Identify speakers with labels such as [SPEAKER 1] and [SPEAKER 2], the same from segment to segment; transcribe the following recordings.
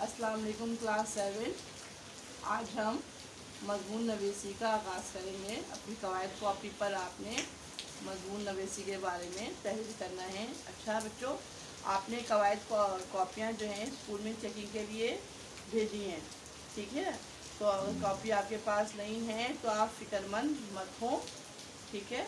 [SPEAKER 1] अस्सलाम वालेकुम क्लास 7। आज हम मज़मून नवीसी का आगाज़ करेंगे। अपनी कवायद कॉपी पर आपने मज़मून नवीसी के बारे में तहरीर करना है। अच्छा बच्चों, आपने कवायद कॉपियाँ जो हैं स्कूल में चेकिंग के लिए भेजी हैं, ठीक है। तो अगर कॉपी आपके पास नहीं है तो आप फ़िक्रमंद मत हो, ठीक है।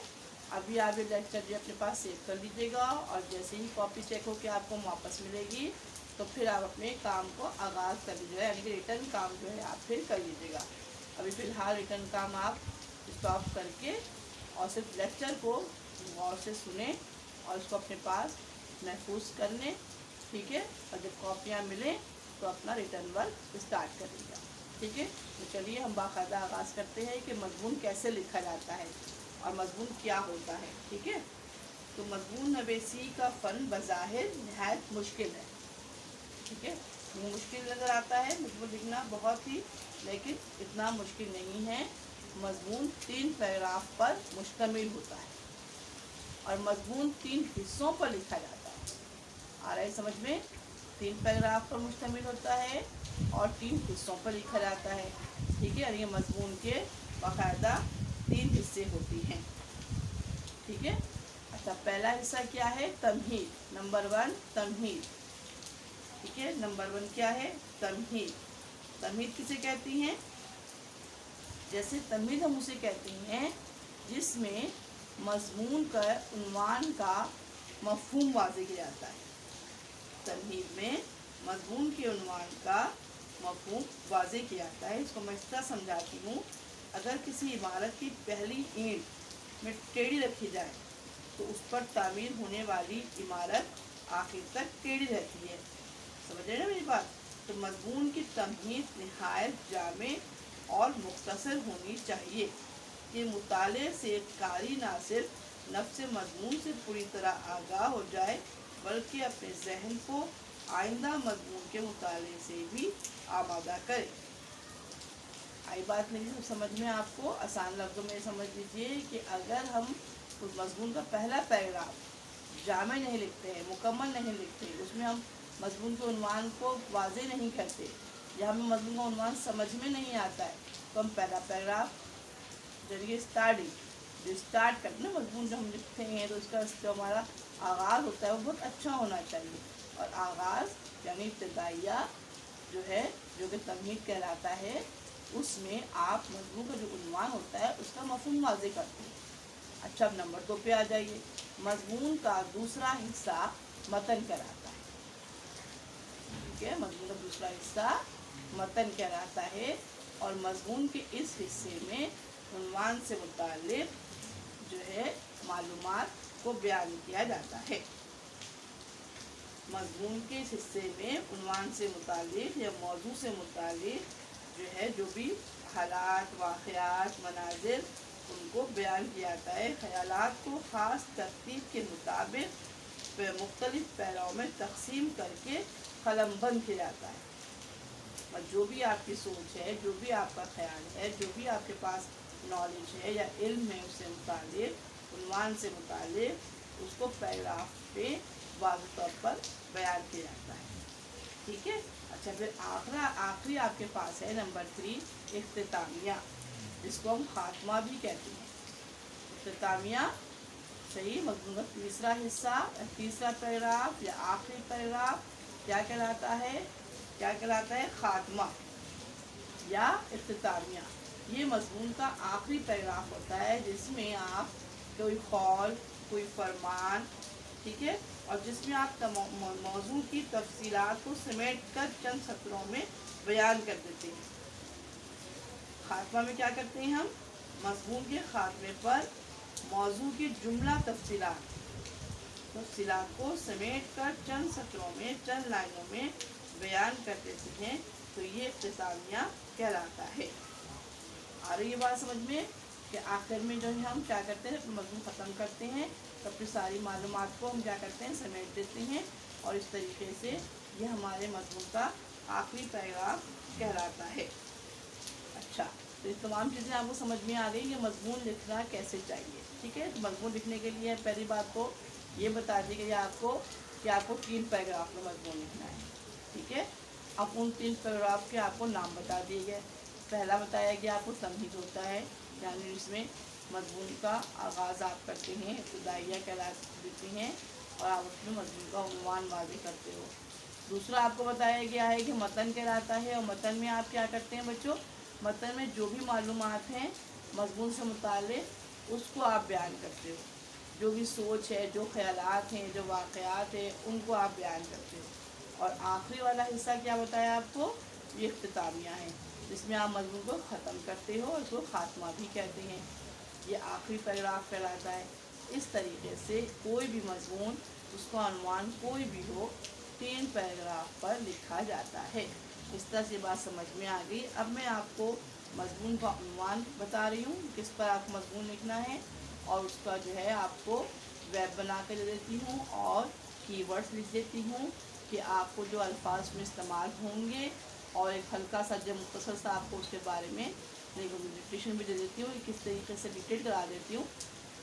[SPEAKER 1] अभी आप ये लेक्चर जो अपने पास सेव कर लीजिएगा और जैसे ही कॉपी चेक हो के आपको वापस मिलेगी तो फिर आप अपने काम को आगाज़ कर लीजिएगा, यानी कि रिटर्न काम जो है आप फिर कर लीजिएगा। अभी फ़िलहाल रिटर्न काम आप स्टॉप करके और सिर्फ लेक्चर को गौर से सुने और उसको अपने पास महफूज कर लें, ठीक है। और जब कॉपियाँ मिलें तो अपना रिटर्न वर्क स्टार्ट कर लीजिएगा, ठीक है। तो चलिए हम बाकायदा आगाज़ करते हैं कि मज़मून कैसे लिखा जाता है और मज़मून क्या होता है, ठीक है। तो मज़मून नवीसी का फ़न बज़ाहिर नहायत मुश्किल है, ठीक है। मुश्किल नज़र आता है मज़मून लिखना बहुत ही, लेकिन इतना मुश्किल नहीं है। मज़मून 3 पैराग्राफ पर मुश्तमिल होता है और मज़मून 3 हिस्सों पर लिखा जाता है। आ रहा है समझ में? 3 पैराग्राफ पर मुश्तमिल होता है और 3 हिस्सों पर लिखा जाता है, ठीक है। और ये मज़मून के बाकायदा 3 हिस्से होती हैं, ठीक है। अच्छा, पहला हिस्सा क्या है? तमहीद। नंबर 1 तमहीद, ठीक है। नंबर 1 क्या है? तमहीद। तमहीद किसे कहती हैं? जैसे तमहीद हम उसे कहते हैं जिसमें मज़मून का उन्वान का मफ़हूम वाज़ेह किया जाता है। तमहीद में मज़मून के उन्वान का मफ़हूम वाज़ेह किया जाता है। इसको मैं इस तरह समझाती हूँ। अगर किसी इमारत की पहली ईंट में टेढ़ी रखी जाए तो उस पर तामीर होने वाली इमारत आखिर तक टेढ़ी रहती है। समझ रहे ना मेरी बात? तो मज़मून की तमहीद निहायत जामे और मुख्तसर होनी चाहिए। ये मुताले से कारी ना सिर्फ नफ्स मज़मून से पूरी तरह आगाह हो जाए बल्कि अपने जहन को आइंदा मज़मून के मुताले से भी आमादा करे। आई बात मेरी सब समझ में? आपको आसान लफ्ज़ों में समझ लीजिए कि अगर हम उस मज़मून का पहला पैराग्राफ जामे नहीं लिखते हैं, मुकम्मल नहीं लिखते, उसमें हम मज़मून के उन्वान को वाज़ेह नहीं करते या हमें मज़मून का उन्वान समझ में नहीं आता है, तो हम पहला पैराग्राफ जरिए जो स्टार्ट करते हैं मज़मून जो हम लिखते हैं तो उसका जो हमारा आगाज़ होता है वो बहुत अच्छा होना चाहिए। और आगाज़ यानी इब्तिदाइया जो है, जो कि तमहीद कहलाता है, उसमें आप मज़मून का जो उन्वान होता है उसका मफ़हूम वाज़ेह करते हैं। अच्छा, अब नंबर 2 पे आ जाइए। मज़मून का दूसरा हिस्सा मतन कहलाता है, ठीक है। मज़मून का दूसरा हिस्सा मतन कहलाता है और मज़मून के इस हिस्से में उन्वान से मुताल्लिक़ जो है मालूमात को बयान किया जाता है। मज़मून के इस हिस्से में उन्वान से मुताल्लिक़ या मौजू से मुताल्लिक़ जो है, जो भी हालात, वाक़यात, मनाज़िर, उनको बयान किया जाता है। ख़यालात को ख़ास तरतीब के मुताबिक मुख्तलिफ़ पैराओं में तक़सीम करके कलमबंद किया जाता है। और जो भी आपकी सोच है, जो भी आपका ख्याल है, जो भी आपके पास नॉलेज है या इल्म है, उससे मुताल्लिक़ उन्वान से मुताल्लिक़ उसको पैराग्राफ पे वाज़ेह तौर पर बयान किया जाता है, ठीक है। अच्छा, फिर आखिरी आपके पास है नंबर 3 इख्तितामिया, जिसको हम ख़ात्मा भी कहते हैं। इख्तितामिया सही मज़मून का तीसरा हिस्सा, तीसरा पैराग्राफ या आखिरी पैराग्राफ क्या कहलाता है? क्या कहलाता है? ख़ात्मा या इख्तितामिया। ये मज़मून का आखिरी पैराग्राफ होता है जिसमें आप कोई कौल, कोई फरमान, ठीक है, और जिसमें आप मौजू की तफसीलात को समेट कर चंद सत्रों में बयान कर देते हैं। ख़ात्मा में क्या करते हैं हम? मज़मून के ख़ात्मे पर मौजू की जुमला तफसीलात को समेट कर चंद सत्रों में, चंद लाइनों में बयान कर देते हैं, तो ये इख्तितामिया कहलाता है। आ रही है बात समझ में? कि आखिर में जो है हम क्या करते हैं, अपना मज़मून ख़त्म करते हैं तो अपनी सारी मालूमात को हम क्या करते हैं, समेट देते हैं और इस तरीके से ये हमारे मज़मून का आखिरी पैराग्राफ कहलाता है। अच्छा, तो ये तमाम चीज़ें आपको समझ में आ गई कि मज़मून लिखना कैसे चाहिए, ठीक है। तो मज़मून लिखने के लिए पहली बात तो ये बता दी गई आपको कि आपको 3 पैराग्राफ में मज़मून लिखना है, ठीक है। अब उन 3 पैराग्राफ के आपको नाम बता दिए गए। पहला बताया गया आपको तमहीद होता है, यानी इसमें मज़मून का आगाज़ आप करते हैं, इब्तिदाइया कहला देती हैं और आप उसमें मज़मून का उन्वान वाज़ेह करते हो। दूसरा आपको बताया गया है कि मतन कहलाता है, और मतन में आप क्या करते हैं बच्चों, मतन में जो भी मालूमात हैं मज़मून से मुताल्लिक़ उसको आप बयान करते हो, जो भी सोच है, जो ख़यालात हैं, जो वाक़यात हैं, उनको आप बयान करते हो। और आखिरी वाला हिस्सा क्या बताया आपको, ये इख्तितामिया है, जिसमें आप मज़मून को ख़त्म करते हो और उसको ख़ात्मा भी कहते हैं। ये आखिरी पैराग्राफ कहलाता है। इस तरीके से कोई भी मज़मून, उसका अनुमान कोई भी हो, 3 पैराग्राफ पर लिखा जाता है। इस तरह से बात समझ में आ गई। अब मैं आपको मज़मून का अनुमान बता रही हूँ, किस पर आपको मज़मून लिखना है, और उसका जो है आपको वेब बना कर दे देती हूँ और कीवर्ड्स लिख देती हूँ कि आपको जो अल्फाज में इस्तेमाल होंगे, और एक हल्का सा जो मुख्तसर सा आपको उसके बारे में डिस्क्रिप्शन भी दे देती हूँ, किस तरीके से डिटेल करा देती हूँ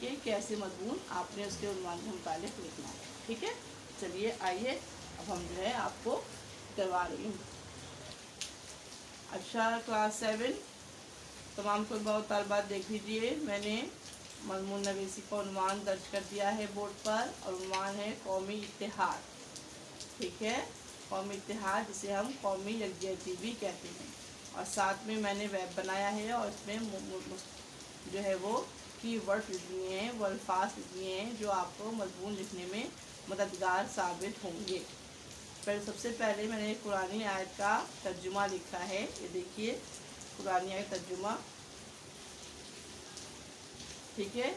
[SPEAKER 1] कि कैसे मज़मून आपने उसके उन्वान के मुताबिक लिखना है। ठीक है, चलिए आइए अब हम जो है आपको करवा रही हूँ। अच्छा, क्लास 7 तमाम तलबा देख लीजिए, मैंने मज़मून नवीसी का उन्वान दर्ज कर दिया है बोर्ड पर, और उन्वान है कौमी इत्तेहाद। ठीक है, कौमी इत्तेहाद, जिसे हम कौमी यकजहती भी कहते हैं। और साथ में मैंने वेब बनाया है, और इसमें जो है वो कीवर्ड लिख दिए हैं, वो अल्फाज लिख दिए हैं जो आपको मज़मून लिखने में मददगार साबित होंगे। सबसे पहले मैंने कुरानी आयत का तर्जुमा लिखा है, ये देखिए कुरानी आयत तर्जुमा। ठीक है,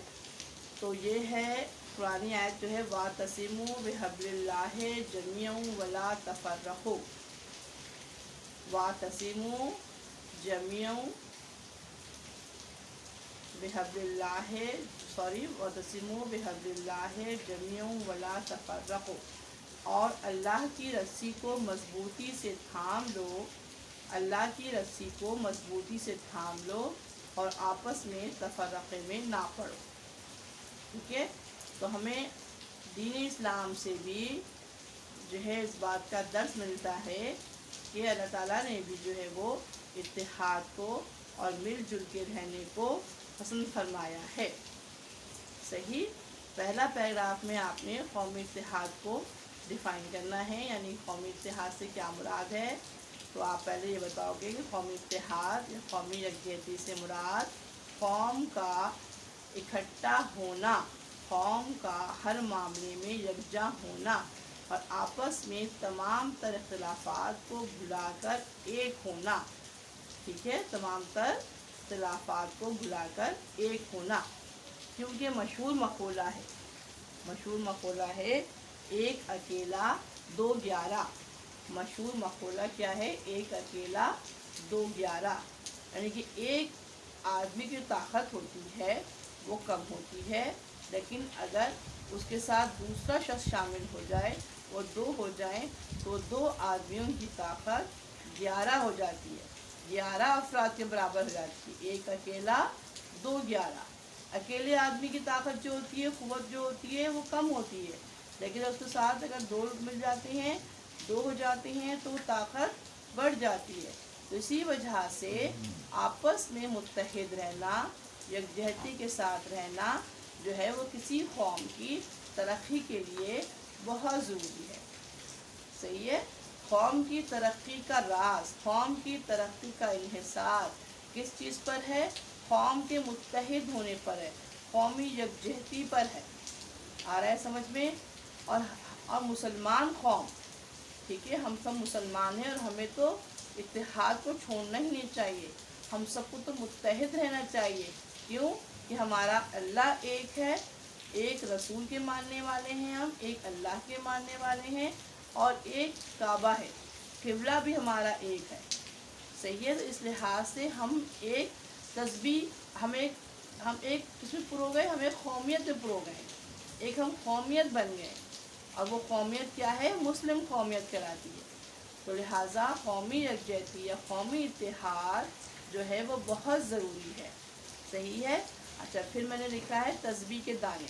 [SPEAKER 1] तो ये है कुरानी आयत जो है, वातसिमू बिहब्लिल्लाहि जमीअन वला तफर्रक़ू, वातसिमू जमीअन बिहब्लिल्लाहि वातसिमू बिहब्लिल्लाहि जमीअन वला तफर्रक़ू, और अल्लाह की रस्सी को मजबूती से थाम लो, अल्लाह की रस्सी को मजबूती से थाम लो, और आपस में तफर्रक़े में ना पड़ो। ठीक है, तो हमें दीन इस्लाम से भी जो है इस बात का दर्स मिलता है कि अल्लाह ताला ने भी जो है वो इत्तेहाद को और मिलजुल के रहने को पसंद फरमाया है। सही, पहला पैराग्राफ में आपने कौमी इत्तेहाद को डिफ़ाइन करना है, यानी कौमी इत्तेहाद से क्या मुराद है। तो आप पहले ये बताओगे कि कौमी इत्तेहाद या कौमी यकजहती से मुराद कौम का इकट्ठा होना, कौम का हर मामले में यकजा होना, और आपस में तमाम तर इख्तिलाफ़ात को भुलाकर एक होना। ठीक है, तमाम तर इख्तिलाफ़ात को भुलाकर एक होना, क्योंकि मशहूर मक़ोला है एक अकेला दो 11। मशहूर मक़ोला क्या है, एक अकेला दो 11, यानी कि एक आदमी की ताकत होती है वो कम होती है, लेकिन अगर उसके साथ दूसरा शख्स शामिल हो जाए, वो 2 हो जाए, तो 2 आदमियों की ताकत 11 हो जाती है, 11 अफराद के बराबर हो जाती है। एक अकेला दो 11, अकेले आदमी की ताकत जो होती है, क़ुव्वत जो होती है, वो कम होती है, लेकिन उसके साथ अगर 2 मिल जाते हैं, 2 हो जाते हैं, तो ताकत बढ़ जाती है। तो इसी वजह से आपस में मुत्तहिद रहना, यकजहती के साथ रहना जो है वो किसी कौम की तरक्की के लिए बहुत ज़रूरी है। सही है, कौम की तरक्की का राज, कौम की तरक्की का इन्हिसार किस चीज़ पर है, कौम के मुत्तहिद होने पर है, कौमी यकजहती पर है। आ रहा है समझ में। और मुसलमान कौम, ठीक है, हम सब मुसलमान हैं, और हमें तो इत्तेहाद को छोड़ना ही नहीं चाहिए, हम सबको तो मुत्तहिद रहना चाहिए। क्यों कि हमारा अल्लाह एक है, एक रसूल के मानने वाले हैं, हम एक अल्लाह के मानने वाले हैं, और एक काबा है, क़िबला भी हमारा एक है। सही है, तो इस लिहाज से हम एक तस्बीह, हम एक किसमें पुरो गए, हम एक कौमियत में पुरो गए, एक हम कौमियत बन गए, और वो कौमियत क्या है, मुस्लिम कौमियत कहलाती है। तो लिहाजा कौमी यकजहती या कौमी इत्तेहाद जो है वो बहुत ज़रूरी है। सही है। अच्छा, फिर मैंने लिखा है तस्बीह के दाने।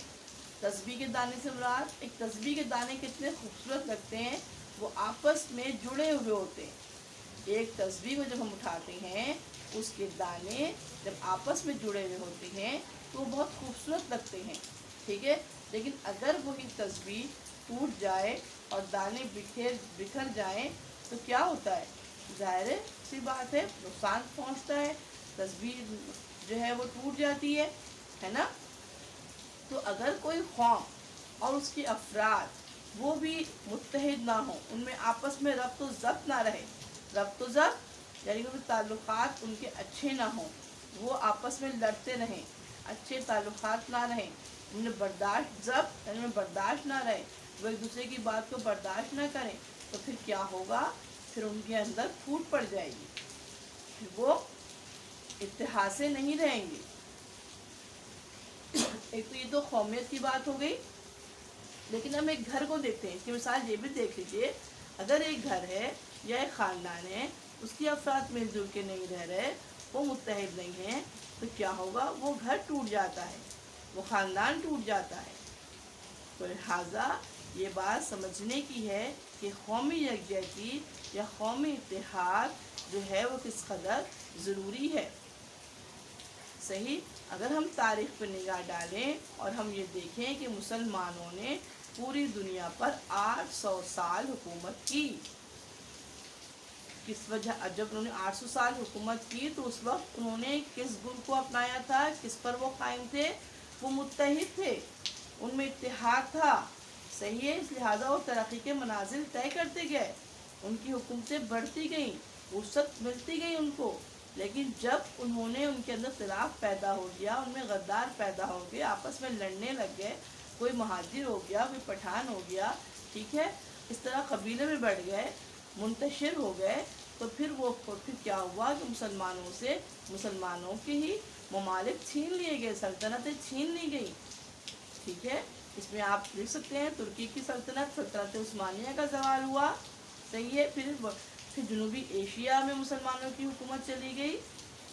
[SPEAKER 1] तस्बीह के दाने से मुराद, एक तस्बीह के दाने कितने खूबसूरत लगते हैं, वो आपस में जुड़े हुए होते हैं। ایک تسبیح کو جب ہم اٹھاتے ہیں اس کے دانے جب آپس میں جڑے ہوئے ہوتے ہیں تو وہ بہت خوبصورت لگتے ہیں، ٹھیک ہے۔ لیکن اگر وہی تسبیح ٹوٹ جائے اور دانے بکھر جائیں تو کیا ہوتا ہے؟ ظاہر سی بات ہے، نقصان پہنچتا ہے، تسبیح جو ہے وہ ٹوٹ جاتی ہے نا۔ تو اگر کوئی قوم اور اس کے افراد وہ بھی متحد نہ ہوں، ان میں آپس میں ربط و ضبط نہ رہے، ربط و ضبط یعنی کہ تعلقات ان کے اچھے نہ ہوں، وہ آپس میں لڑتے رہیں، اچھے تعلقات نہ رہیں، ان میں برداشت ضبط یعنی میں برداشت نہ رہے، وہ ایک دوسرے کی بات کو برداشت نہ کریں، تو پھر کیا ہوگا؟ پھر ان کے اندر پھوٹ پڑ جائے گی، پھر وہ اتحاد سے نہیں رہیں گے۔ ایک تو یہ تو قومیت کی بات ہو گئی، لیکن ہم ایک گھر کو دیکھتے ہیں، اس کی مثال یہ بھی دیکھ لیجیے۔ اگر ایک گھر ہے یا ایک خاندان ہے، اس کے افراد مل جل کے نہیں رہ رہے، وہ متحد نہیں ہیں، تو کیا ہوگا؟ وہ گھر ٹوٹ جاتا ہے، وہ خاندان ٹوٹ جاتا ہے۔ تو لہٰذا یہ بات سمجھنے کی ہے کہ قومی یکجہتی یا قومی اتحاد جو ہے وہ کس قدر ضروری ہے۔ صحیح، اگر ہم تاریخ پر نگاہ ڈالیں اور ہم یہ دیکھیں کہ مسلمانوں نے پوری دنیا پر 800 سال حکومت کی، کس وجہ؟ جب انہوں نے 800 سال حکومت کی تو اس وقت انہوں نے کس گل کو اپنایا تھا؟ کس پر وہ قائم تھے؟ وہ متحد تھے، ان میں اتحاد تھا، صحیح ہے۔ اس لہٰذا وہ ترقی کے منازل طے کرتے گئے، ان کی حکومتیں بڑھتی گئیں، وسعت ملتی گئی ان کو۔ لیکن جب انہوں نے ان کے اندر اختلاف پیدا ہو گیا، ان میں غدار پیدا ہو گئے، آپس میں لڑنے لگ گئے، کوئی مہاجر ہو گیا، کوئی پٹھان ہو گیا، ٹھیک ہے، اس طرح قبیلے میں بڑھ گئے، منتشر ہو گئے، تو پھر کیا ہوا کہ مسلمانوں کے ہی ممالک چھین لیے گئے، سلطنتیں چھین لی گئی، ٹھیک ہے۔ اس میں آپ دیکھ سکتے ہیں ترکی کی سلطنت عثمانیہ کا زوال ہوا، صحیح ہے۔ پھر جنوبی ایشیا میں مسلمانوں کی حکومت چلی گئی،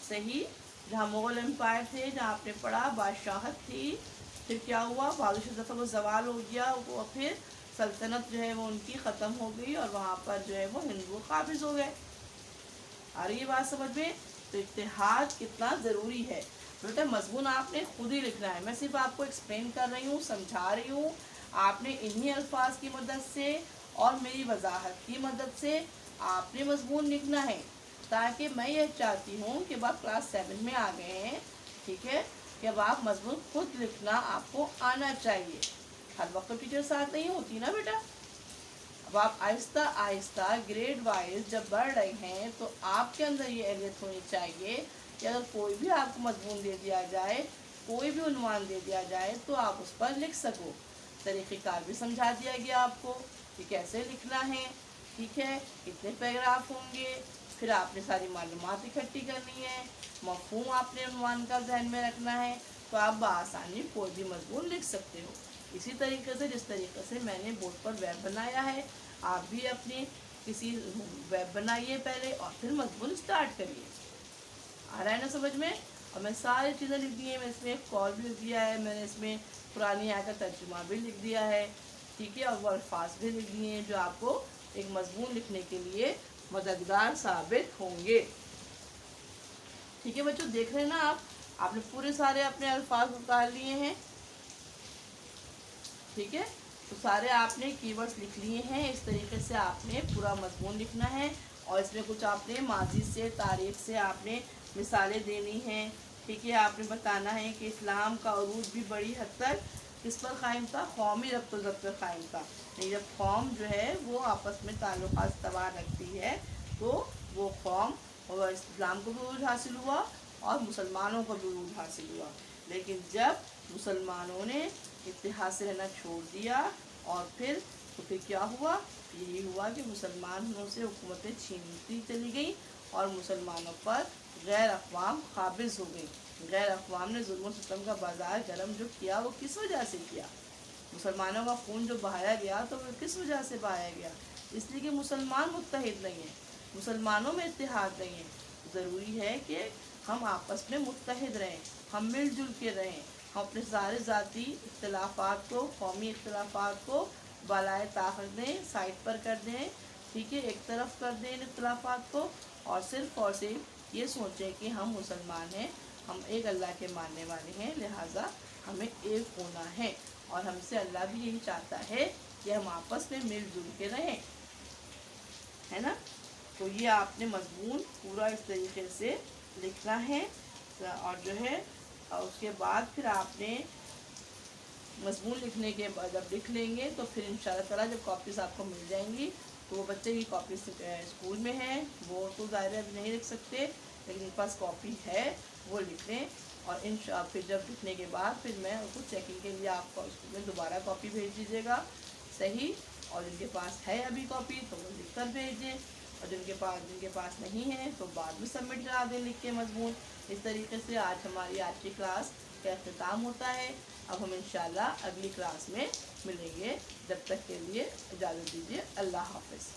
[SPEAKER 1] صحیح، جہاں مغل امپائر تھے، جہاں آپ نے پڑھا بادشاہت تھی، پھر کیا ہوا؟ بادشاہ دفعہ وہ زوال ہو گیا، وہ پھر سلطنت جو ہے وہ ان کی ختم ہو گئی اور وہاں پر جو ہے وہ ہندو قابض ہو گئے۔ آ رہی ہے بات سمجھ میں؟ تو اتحاد کتنا ضروری ہے۔ بیٹا مضمون آپ نے خود ہی لکھنا ہے، میں صرف آپ کو ایکسپلین کر رہی ہوں، سمجھا رہی ہوں، آپ نے انہی الفاظ کی مدد سے اور میری وضاحت کی مدد سے آپ نے مضمون لکھنا ہے، تاکہ میں یہ چاہتی ہوں کہ اب کلاس 7 میں آ گئے ہیں، ٹھیک ہے، کہ اب آپ مضمون خود لکھنا آپ کو آنا چاہیے، ہر وقت ٹیچر ساتھ نہیں ہوتی نا بیٹا۔ اب آپ آہستہ آہستہ گریڈ وائز جب بڑھ رہے ہیں تو آپ کے اندر یہ اہلیت ہونی چاہیے کہ اگر کوئی بھی آپ کو مضمون دے دیا جائے، کوئی بھی عنوان دے دیا جائے تو آپ اس پر لکھ سکو۔ طریقہ کار بھی سمجھا دیا گیا آپ کو کہ کیسے لکھنا ہے، ٹھیک ہے، کتنے پیراگراف ہوں گے، پھر آپ نے ساری معلومات اکٹھی کرنی ہے، مفہوم آپ نے عنوان کا ذہن میں رکھنا ہے، تو آپ بآسانی کوئی بھی مضمون لکھ سکتے ہو۔ اسی طریقے سے جس طریقے سے میں نے بورڈ پر ویب بنایا ہے، آپ بھی اپنی کسی ویب بنائیے پہلے اور پھر مضمون اسٹارٹ کریے۔ آ رہا ہے نا سمجھ میں؟ اور میں ساری چیزیں لکھ دی ہیں، میں اس میں ایک کال بھی لکھ دیا ہے، میں نے اس میں قرآن آیت کا ترجمہ بھی لکھ دیا ہے، ٹھیک ہے، اور وہ الفاظ بھی لکھ دیے ہیں جو آپ کو ایک مضمون لکھنے کے لیے مددگار ثابت ہوں گے، ٹھیک ہے بچوں۔ دیکھ رہے ہیں نا آپ نے پورے سارے اپنے الفاظ اتار لیے ہیں، ٹھیک ہے، تو سارے آپ نے کی ورڈز لکھ لیے ہیں۔ اس طریقے سے آپ نے پورا مضمون لکھنا ہے، اور اس میں کچھ آپ نے ماضی سے، تاریخ سے آپ نے مثالیں دینی ہیں، ٹھیک ہے، آپ نے بتانا ہے کہ اسلام کا عروج بھی بڑی حد تک کس پر قائم تھا؟ قومی ربط و ضبط پر قائم تھا۔ جب قوم جو ہے وہ آپس میں تعلقات استوار رکھتی ہے تو وہ قوم اور اسلام کو بھی عروج حاصل ہوا اور مسلمانوں کو بھی عروج حاصل ہوا۔ لیکن جب مسلمانوں نے اتحاد سے رہنا چھوڑ دیا اور پھر کیا ہوا؟ یہی ہوا کہ مسلمانوں سے حکومتیں چھینتی چلی گئیں اور مسلمانوں پر غیر اقوام قابض ہو گئی۔ غیر اقوام نے ظلم و ستم کا بازار گرم جو کیا وہ کس وجہ سے کیا؟ مسلمانوں کا خون جو بہایا گیا تو وہ کس وجہ سے بہایا گیا؟ اس لیے کہ مسلمان متحد نہیں ہیں، مسلمانوں میں اتحاد نہیں ہے۔ ضروری ہے کہ ہم آپس میں متحد رہیں، ہم مل جل کے رہیں، ہم اپنے سارے ذاتی اختلافات کو، قومی اختلافات کو بالائے طاقت دیں، سائڈ پر کر دیں، ٹھیک ہے، ایک طرف کر دیں ان اختلافات کو، اور صرف یہ سوچیں کہ ہم مسلمان ہیں، ہم ایک اللہ کے ماننے والے ہیں، لہٰذا ہمیں ایک ہونا ہے، اور ہم سے اللہ بھی یہی چاہتا ہے کہ ہم آپس میں مل جل کے رہیں، ہے نا۔ تو یہ آپ نے مضمون پورا اس طریقے سے لکھنا ہے، اور جو ہے اس کے بعد پھر آپ نے مضمون لکھنے کے بعد جب لکھ لیں گے تو پھر انشاءاللہ تعالیٰ جب کاپیز آپ کو مل جائیں گی تو وہ بچے کی کاپیز اسکول میں ہیں، وہ تو ظاہر ہے نہیں لکھ سکتے، لیکن ان کے پاس کاپی ہے وہ لکھ لیں، اور پھر جب لکھنے کے بعد پھر میں اس کو چیکنگ کے لیے آپ کو اسکول میں دوبارہ کاپی بھیج دیجیے گا صحیح، اور جن کے پاس ہے ابھی کاپی تو وہ لکھ کر بھیج دیں، اور جن کے پاس نہیں ہے تو بعد میں سبمٹ کرا دیں لکھ کے مضمون۔ اس طریقے سے آج کی کلاس کا اختتام ہوتا ہے۔ اب ہم انشاءاللہ اگلی کلاس میں ملیں گے، جب تک کے لیے اجازت دیجیے، اللہ حافظ۔